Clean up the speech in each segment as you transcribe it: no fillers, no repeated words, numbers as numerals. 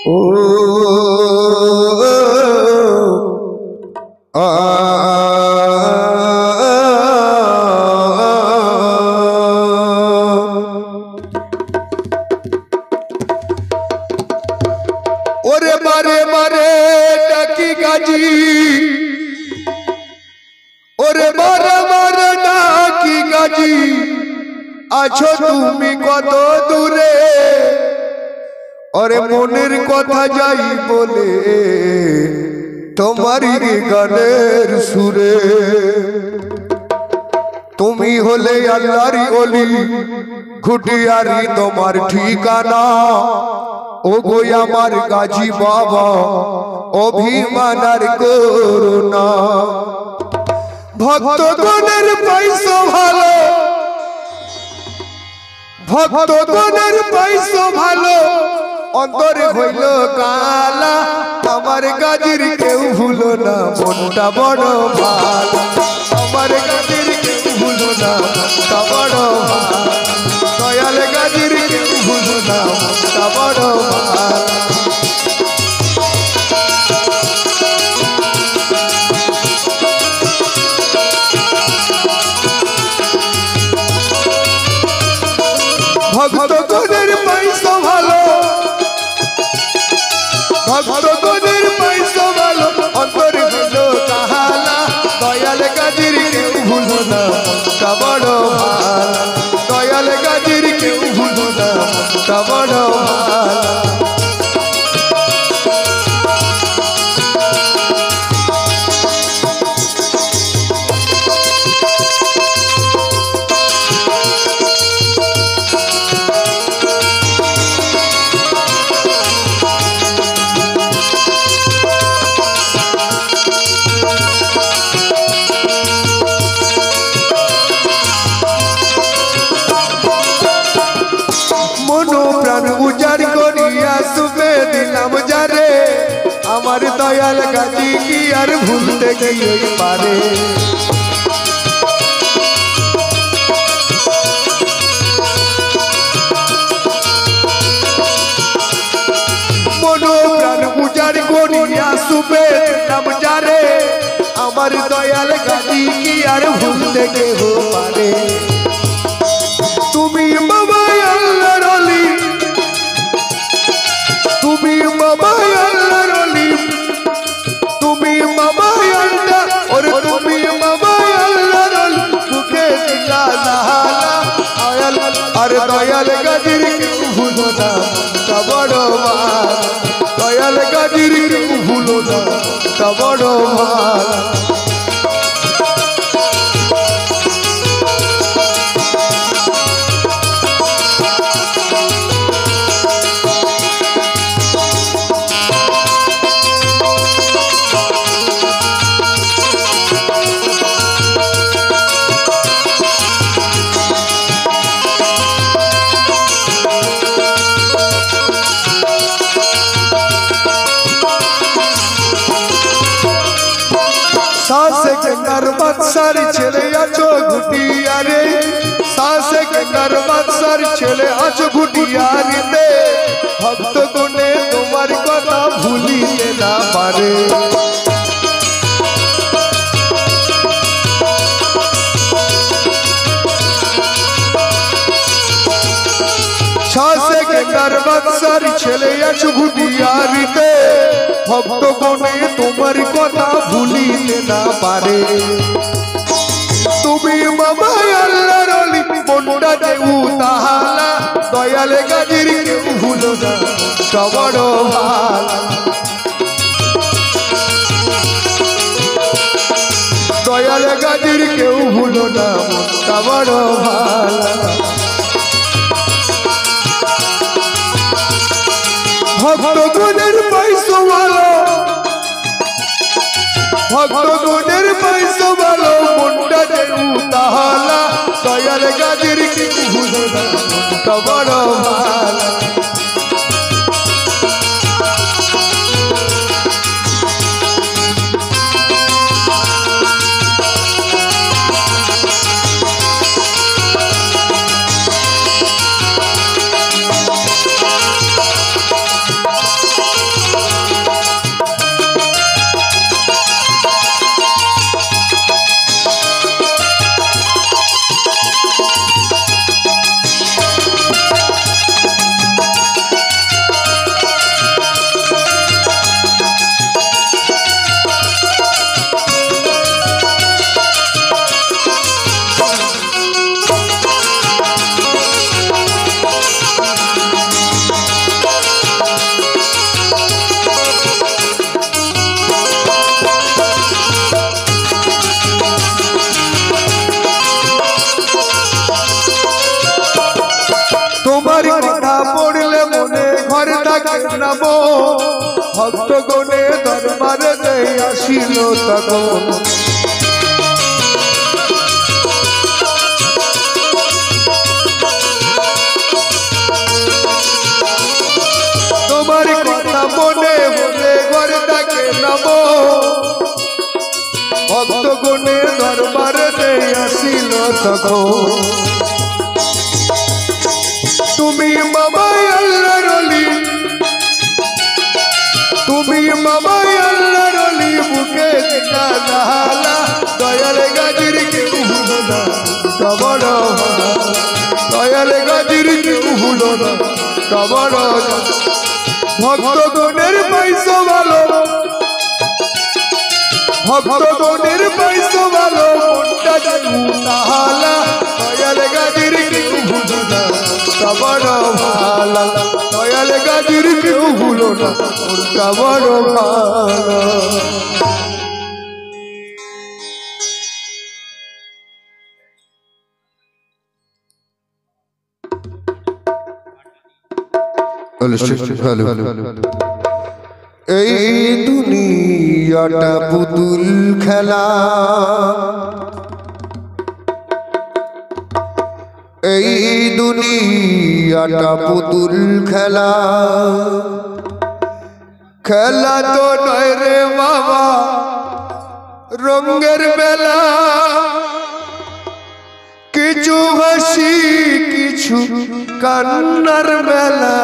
ও ওরে মারে মারে ডাকি গাজি, ওরে মারে মারে ডাকি গাজি, আছো তুমি কত দূরে, ওরে মনের কথা যাই বলে তোমারই গানের সুরে। তুমি হলে আল্লাহর ওলি, ঘুটিয়ারি তোমার ঠিকানা, ও গো আমার গাজী বাবা অভিমানার করুণা। ভক্তগণের পাইছো ভালো, ভক্তগণের পাইছো ভালো, অন্তরে হইল কালা, আমার গাজীর কেউ ভুলো না, মনটা বড় ভালো, আমার গাজীর কেউ ভুলো না, মনটা বড় ভালো, দয়াল গাজীর কেউ ভুলো না, মনটা বড় ভালো। ভক্তগণের পাইছো ভালো, ভক্তগণের পাইছো ভালো, অন্তরে হইল কাহালা, দয়াল গাজীর কেউ ভুলো না, মনটা বড় ভালো, দয়াল গাজীর কেউ ভুলো না, মনটা বড় ভালো। আমার দয়াল গাজী কি আর ভুলতে গিয়ে পারে, মনো প্রাণ উজাড় করিয়া সুবে নাম যারে, আমার দয়াল গাজী কি আর ভুলতে গিয়ে পারে। তুমি বাবা আল্লাহর ওলি, তুমি বাবা আল্লাহর ওলি, তুমি বাবা আল্লাহ, ওরে তুমি বাবা আল্লাহর ওলি, মুখে দিলা লালা আয়াল, আরে দয়াল গাজীর কেউ ভুলো না, মনটা বড় ভালো, দয়াল গাজীর কেউ ভুলো না, মনটা বড় ভালো। सासे के नरमत सर छेले आछो घुटियारे, सासे के नरमत सर छेले आछो घुटियारे दे, भक्त गुणे तुम्हार कथा भूलिते ना पारे। सासे के नरमत सर छेले आछो घुटियारे दे, भक्त गुणे तुम्हार कथा भूलिते ना पारे। তুমি বাবা আল্লাহর ওলি, মনটা দেউ তাহালা, দয়াল গাজীর কেউ ভুলো না, মনটা বড় ভালো, দয়াল গাজীর কেউ ভুলো না, মনটা বড় ভালো। ভক্তগণের পাইছো ভালো, ভক্তগণের পাইছো ভালো, মনটা দেউ তাহালা, দয়াল গাজীর কেউ ভুলো না, মনটা বড় ভালো। ডাকে নামো ভক্তগণে দরবারে দেই আসিল তখন তোমার কথা মনে মনে ঘরে ডাকে নামো ভক্তগণে দরবারে দেই আসিল তখন তুমি মামাই আল্লাহর ওলি তুমি মামাই আল্লাহর ওলি বুকে টিকা দাহালা দয়াল গাজীর কেউ হলো না তবর দয়াল গাজীর কেউ হলো না তবর ভক্তগণের পাইছো ভালো ভক্তগণের পাইছো ভালো মনটা যেন তাহালা দয়াল গাজীর কেউ হলো না বড় ভালো দয়াল গাজীর কেউ হলো না ওটা বড় ভালো এই দুনিয়াটা পুতুল খেলা এই দুনিয়াটা পুতুল খেলা খেলা তো নয় রে বাবা রঙের বেলা কিছু হাসি কিছু কান্নার বেলা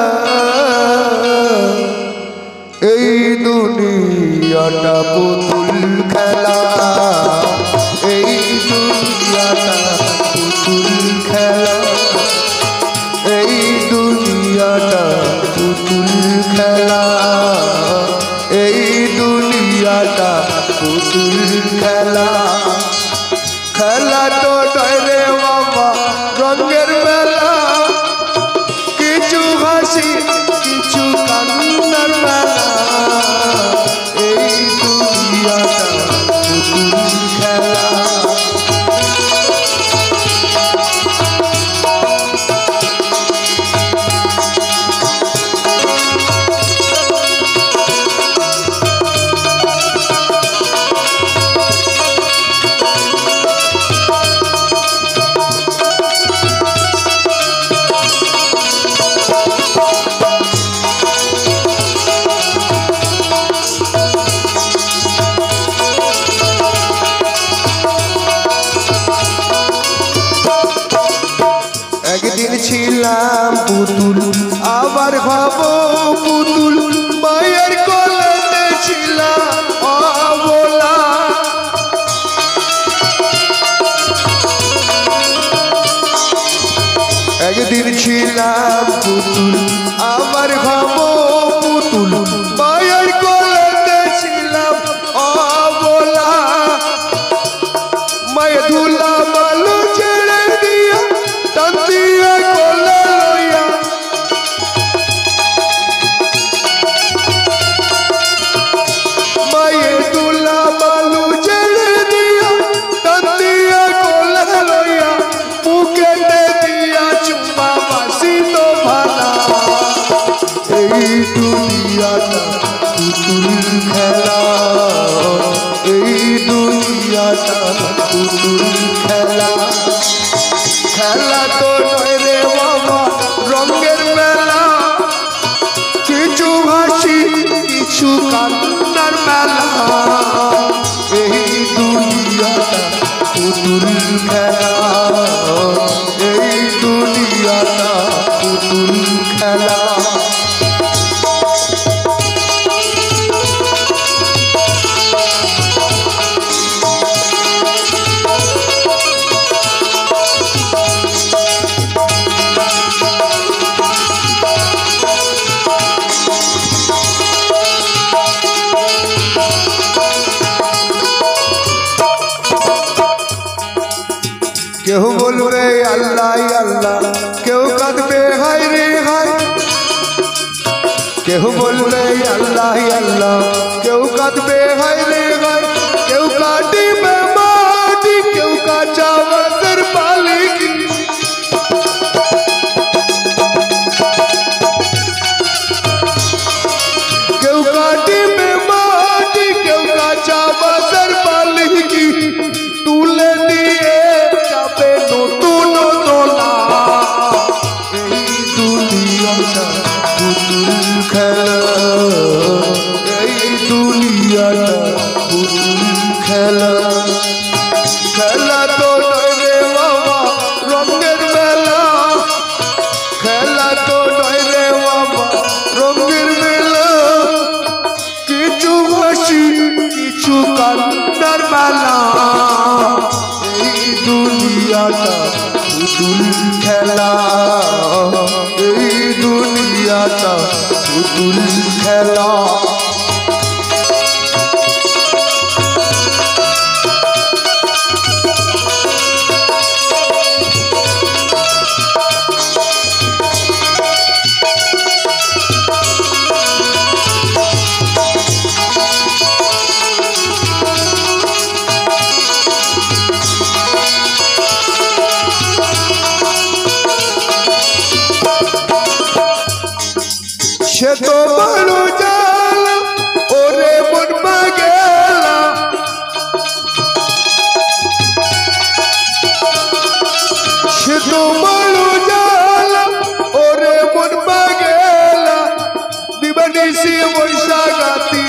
এই দুনিয়াটা পুতুল খেলা এই দুনিয়াটা পুতুল খেলা এই দুনিয়াটা পুতুল খেলা এই দুনিয়াটা পুতুল খেলা খেলা তো নয় রে বাবা রঙের বেলা কিছু হাসি কিছু কান্নার বেলা এই দুনিয়াটা পুতুল খেলা একদিন ছিলাম পুতুল আবার ভাবো পুতুল মায়ের কোলেতে ছিলাম অবলা একদিন ছিলাম পুতুল আবার ভাবো পুতুল মায়ের কোলেতে ছিলাম অবলা মায়ের ধুলা বালু ছেড়ে দিয়া তন্দিয়া কোলে লইয়া মায়ের ধুলা বালু ছেড়ে দিয়া তন্দিয়া কোলে লইয়া বুকেতে দিয়া চুম্মা বাসি তো ভালা এই দুনিয়াটা পুতুল খেলা এই দুনিয়াটা পুতুল খেলা খেলা তো নয় রে বাবা রঙের মেলা কিছু হাসি কিছু কান্নার মেলা এই দুনিয়াটা পুতুল খেলা এই দুনিয়াটা পুতুল খেলা কেউ বলবে আল্লাহ আল্লাহ কেউ কাঁদবে হায় রে হায় কেউ বলবে আল্লাহ আল্লাহ কেউ কাঁদবে হায় রে হায় কেউ কাটিবে মাটি কেউ কাঁচা বাসের পালিকি পুতুল খেলা এই দুনিয়াটা পুতুল খেলা খেলা তো নয় রে বাবা রঙের মেলা খেলা তো নয় রে বাবা রঙের মেলা কিছু হাসি কিছু কান্নার মেলা এই দুনিয়াটা পুতুল খেলা এই দুনিয়াটা পুতুল খেলা সে তো বড় জ্বালা ওরে মন গেলা সে তো বড় জ্বালা ওরে মন গেলা দিবানিসি বৈশাখাতি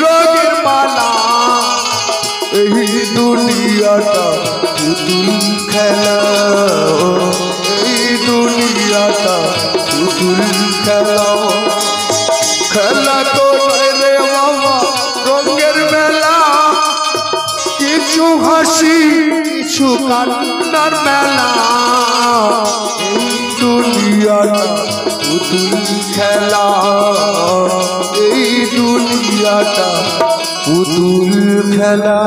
রঙের মালা এই দুনিয়াটা পুতুল খেলা এই দুনিয়াটা পুতুল খেলা খেলা তো নয় রে বাবা রঙের মেলা কিছু হাসি কিছু কান্নার মেলা এই দুনিয়াটা পুতুল খেলা এই দুনিয়াটা পুতুল খেলা